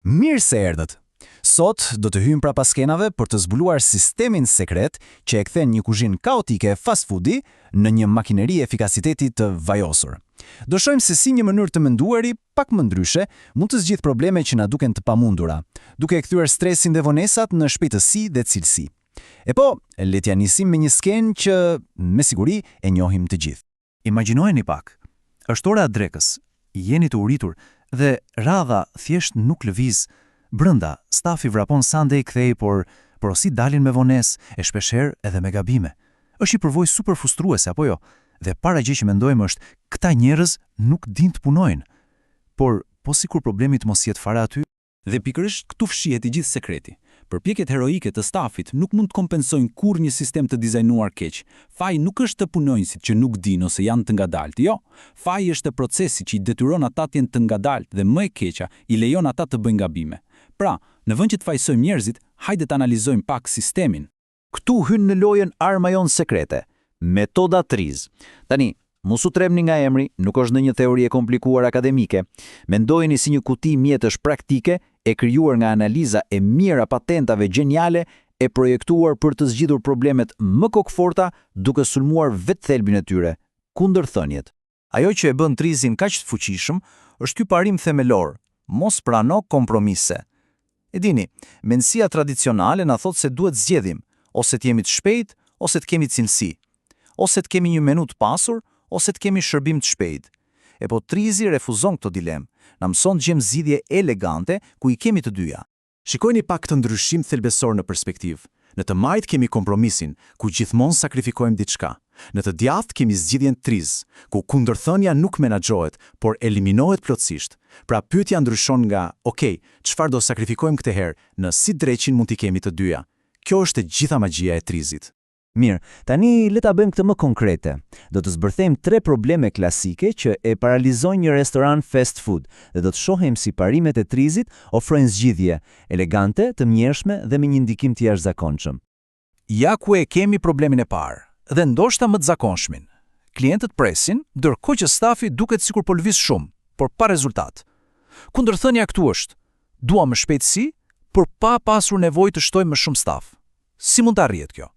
Mirë se erdhët! Sot do të hyjmë prapas skenave për të zbuluar sistemin sekret që e kthen një kuzhinë kaotike fast foodi në një makineri efikasiteti të vajosur. Do shohim se si një mënyrë të menduari pak më ndryshe mund të zgjidhë probleme që na duken të pamundura, duke e kthyer stresin dhe vonesat në shpejtësi dhe cilësi. E po, le t'ja nisim me një skenë që me siguri e njohim të gjithë. Imagjinojeni pak. Është ora e drekës, jeni të uritur dhe radha thjesht nuk lëviz. Brenda, stafi vrapon sa ndej kthej, por porosit dalin me vonesë, e shpeshherë edhe me gabime. Është një përvojë super frustruese, apo jo? Dhe para gjë që mendojmë është, këta njerëz nuk din të punojnë. Por, po sikur problemi të mos jetë fare aty, dhe pikërisht këtu fshihet i gjithë sekreti. Përpjekjet heroike të stafit nuk mund të kompensojnë kurrë një sistem të dizajnuar keq. Faji nuk është të punonjësit që nuk dinë ose janë të ngadaltë, jo. Faji është procesi që i detyron ata të jenë të ngadaltë dhe më e keqja i lejon ata të bëjnë gabime. Pra, në vend që të fajsojmë njerëzit, hajde të analizojmë pak sistemin. Këtu hyn në lojën arma jon sekrete, metoda TRIZ. Tani, mos u tremni nga emri, nuk është në një teori e komplikuar akademike. Mendojeni si një kuti mjetësh praktike e krijuar nga analiza e mira patentave geniale e projektuar për të zgjidhur problemet më kokëforta duke sulmuar vetë thelbin e tyre, kundërthënjet. Ajo që e bën TRIZ-in kaq të fuqishëm është ky parim themelor: mos prano kompromise. E dini, mendësia tradicionale na thot se duhet zgjedhim, ose të jemi të shpejt, ose të kemi cilësi, ose të kemi një menu të pasur, ose të kemi shërbim të shpejt. E po TRIZ-i refuzon këto dilemë, na mëson të gjejmë zgjidhje elegante ku i kemi të dyja. Shikojeni pak të ndryshim thelbësor në perspektivë. Në të majt kemi kompromisin, ku gjithmonë sakrifikojmë diçka. Në të djathtë kemi zgjidhjen TRIZ, ku kundërthënia nuk menaxhohet, por eliminohet plotësisht. Pra pyetja ndryshon nga, çfarë do sakrifikojmë këtë herë, në si dreqin mund t'i kemi të dyja. Kjo është e gjitha magjia e TRIZ-it. Mirë, tani le ta bëjmë këtë më konkrete. Do të zbërthejmë 3 probleme klasike që e paralizojnë një restoran fast food dhe do të shohim si parimet e TRIZ-it ofrojnë zgjidhje elegante, të mjershme dhe me një ndikim të jashtëzakonshëm. Ja ku e kemi problemin e parë, dhe ndoshta më të zakonshmin. Klientët presin, ndërkohë që stafi duket sikur po lëviz shumë, por pa rezultat. Kundërthënia këtu është: duam më shpejtësi, por pa pasur nevojë të shtojmë më shumë staf. Si mund të arrihet kjo?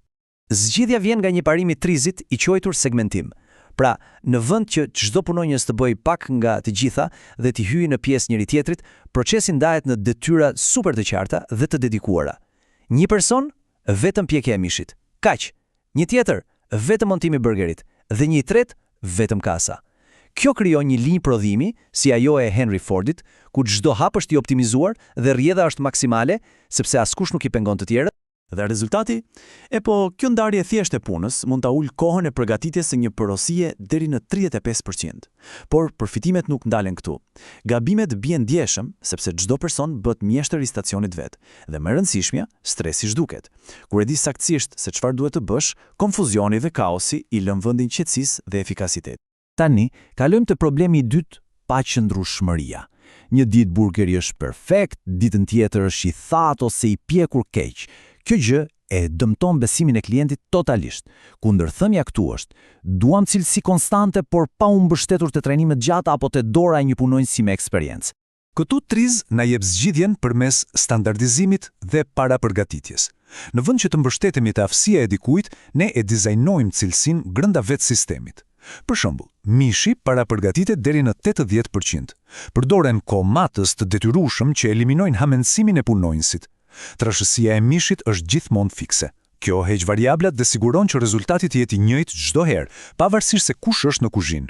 Zgjidhja vjen nga një parim i TRIZ-it i quajtur segmentim. Pra, në vend që çdo punonjës të bëjë pak nga të gjitha dhe të hyjë në pjesë njëri tjetrit, procesi ndahet në detyra super të qarta dhe të dedikuara. Një person, vetëm pjekja e mishit. Kaq. Një tjetër, vetëm montimi i burgerit dhe një i tretë, vetëm kasa. Kjo krijon një linjë prodhimi, si ajo e Henry Fordit, ku çdo hap është i optimizuar dhe rrjedha është maksimale, sepse askush nuk i pengon të tjerët. Dhe rezultati? Kjo ndarje thjesht e punës mund ta ulë kohën e përgatitjes së një porosie deri në 35%. Por përfitimet nuk ndalen këtu. Gabimet bien ndjeshëm sepse çdo person bëhet mjeshtër i stacionit vet. Dhe më e rëndësishmja, stresi zhduket. Kur e di saktësisht se çfarë duhet të bësh, konfuzioni dhe kaosi i lën vendin qetësisë dhe efikasitetit. Tani, kalojmë te problemi i dytë, paqëndrueshmëria. Një ditë burgeri është perfekt, ditën tjetër është i thatë ose i pjekur keq. Kjo gjë e dëmton besimin e klientit totalisht. Kundërthënia këtu është: duam cilësi konstante, por pa u mbështetur te trajnimet gjata apo te dora e një punonjësi me eksperiencë. Këtu TRIZ na jep zgjidhjen përmes standardizimit dhe parapërgatitjes. Në vend që të mbështetemi te aftësia e dikujt, ne e dizajnojmë cilësinë brenda vetë sistemit. Për shembull, mishi parapërgatitet deri në 80%. Përdoren komatës të detyrueshëm që eliminojnë hamendësimin e punonjësit. Trashësia e mishit është gjithmonë fikse. Kjo heq variablat dhe siguron që rezultati të jetë i njëjtë çdo herë, pavarësisht se kush është në kuzhinë.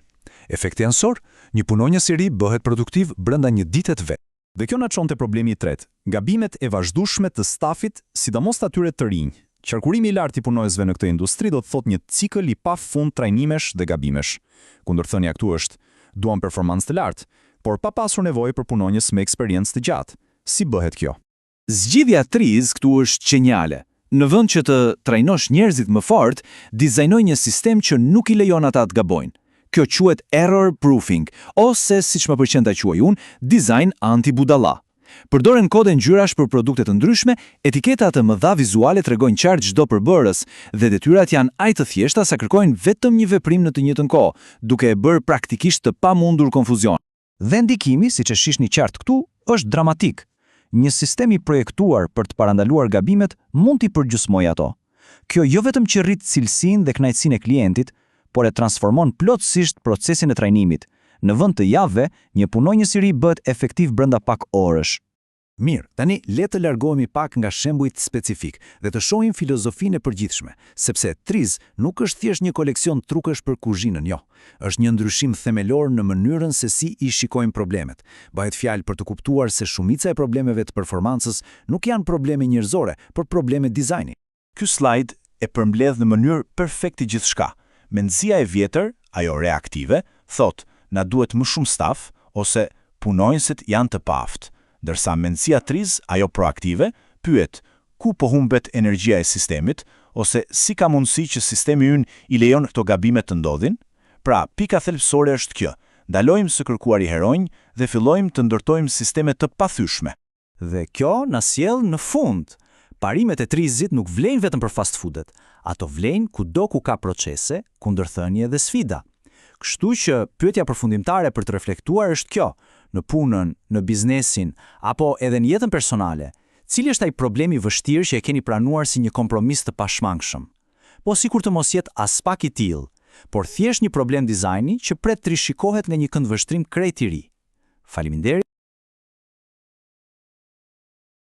Efekti ansor, një punonjës i ri bëhet produktiv brenda një dite të vet. Dhe kjo na çon te problemi i tretë, gabimet e vazhdueshme të stafit, sidomos atyre të rinj. Qarkurimi i lartë i punonjësve në këtë industri do të thotë një cikël i pafund trajnimesh dhe gabimesh. Kundërthënia këtu është: duam performancë të lartë, por pa pasur nevojë për punonjës me eksperiencë të gjatë. Si bëhet kjo? Zgjidhja TRIZ këtu është geniale. Në vend që të trajnosh njerëzit më fort, dizajnoj një sistem që nuk i lejon ata të gabojnë. Kjo quhet error proofing, ose siç më pëlqen ta quaj unë, design anti-budalla. Përdoren kode ngjyrash për produkte të ndryshme, etiketat të mëdha vizuale tregojnë qartë çdo përbërës dhe detyrat janë aq të thjeshta sa kërkojnë vetëm një veprim në të njëjtën kohë, duke e bërë praktikisht të pamundur konfuzion. Dhe ndikimi, siç e shihni qartë këtu, është dramatik. Një sistem i projektuar për të parandaluar gabimet mund t'i përgjysmojë ato. Kjo jo vetëm që rrit cilësinë dhe kënaqësinë e klientit, por e transformon plotësisht procesin e trajnimit. Në vend të javëve, një punonjës i ri bëhet efektiv brenda pak orësh. Mirë, tani le të largohemi pak nga shembujt specifik dhe të shohim filozofinë e përgjithshme, sepse TRIZ nuk është thjesht një koleksion trukesh për kuzhinën, jo. Është një ndryshim themelor në mënyrën se si i shikojmë problemet. Bëhet fjalë për të kuptuar se shumica e problemeve të performancës nuk janë probleme njerëzore, por probleme dizajni. Ky slajd e përmbledh në mënyrë perfekte gjithçka. Mendësia e vjetër, ajo reaktive, thotë na duhet më shumë staf ose punonjësit janë të paftë. Ndërsa mendësia TRIZ, ajo proaktive, pyet ku po humbet energjia e sistemit ose si ka mundësi që sistemi ynë i lejon këto gabime të ndodhin. Pra, pika thelbësore është kjo: ndalojmë së kërkuari heronj dhe fillojmë të ndërtojmë sisteme të pathyeshme. Dhe kjo na sjell në fund. Parimet e TRIZ-it nuk vlen vetëm për fast foodet, ato vlen kudo ku ka procese, kundërthënie dhe sfida. Kështu që pyetja përfundimtare për të reflektuar është kjo: në punën, në biznesin, apo edhe në jetën personale, cili është ai problemi vështirë që e keni pranuar si një kompromis të pashmangshëm? Po sikur të mos jetë as pak i tillë, por thjesht një problem dizajni që pret të rishikohet nga një këndvështrim krejt i ri. Faleminderit.